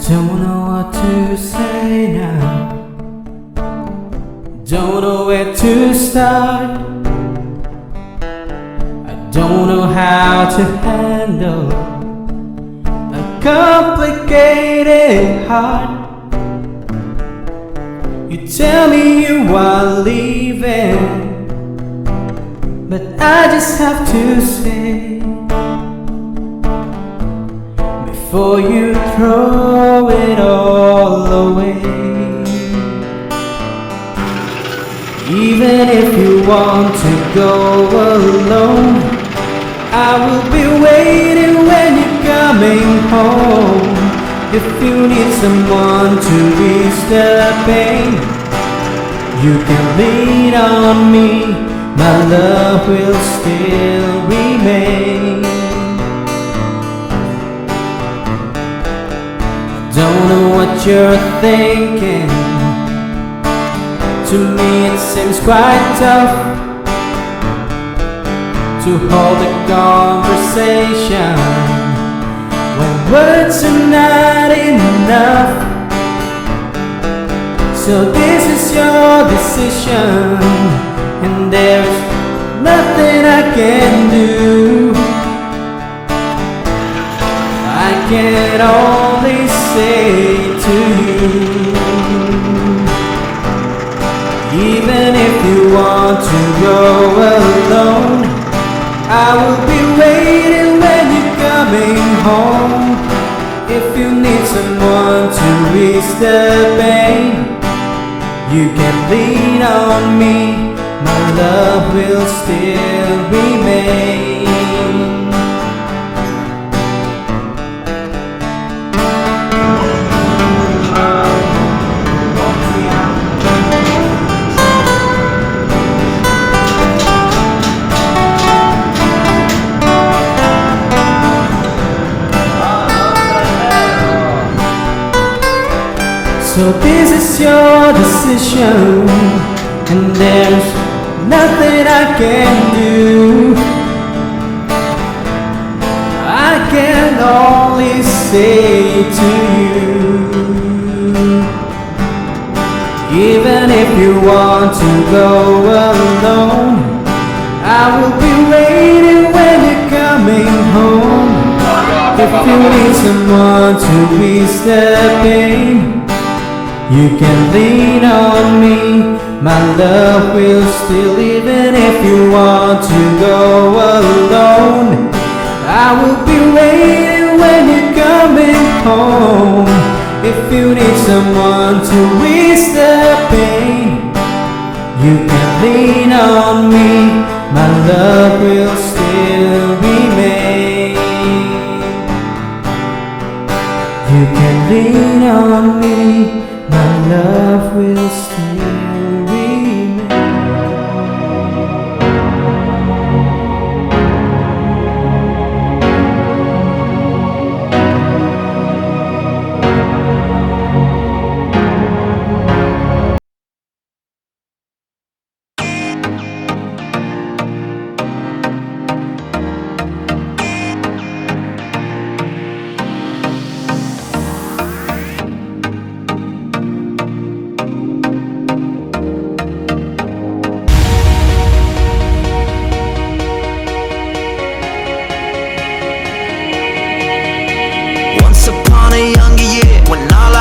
Don't know what to say now. Don't know where to start. I don't know how to handle a complicated heart. You tell me you are leaving, but I just have to say, before you throw it all away, even if you want to go alone, I will be waiting when you're coming home. If you need someone to ease the pain, you can lean on me, my love will still remain. Don't know what you're thinking. To me it seems quite tough to hold a conversation when words are not enough. So this is your decision, and there's nothing I can do. I can only say to you, even if you want to go alone, I will be waiting when you're coming home. If you need someone to ease the pain, you can lean on me, my love will still remain. So this is your decision, and there's nothing I can do. I can only say to you, even if you want to go alone, I will be waiting when you're coming home. If you need someone to ease the pain, you can lean on me, my love will still. Even if you want to go alone, I will be waiting when you're coming home. If you need someone to ease the pain, you can lean on me, my love will still remain. You can lean on me, my love will still remain.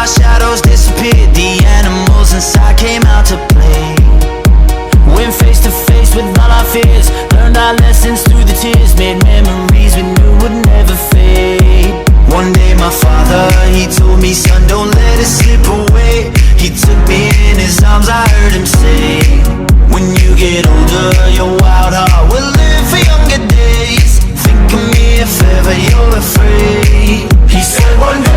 Shadows disappeared, the animals inside came out to play. Went face to face with all our fears, learned our lessons through the tears, made memories we knew would never fade. One day my father, he told me, son, don't let it slip away. He took me in his arms, I heard him say, when you get older, your wild heart will live for younger days. Think of me if ever you're afraid. He said one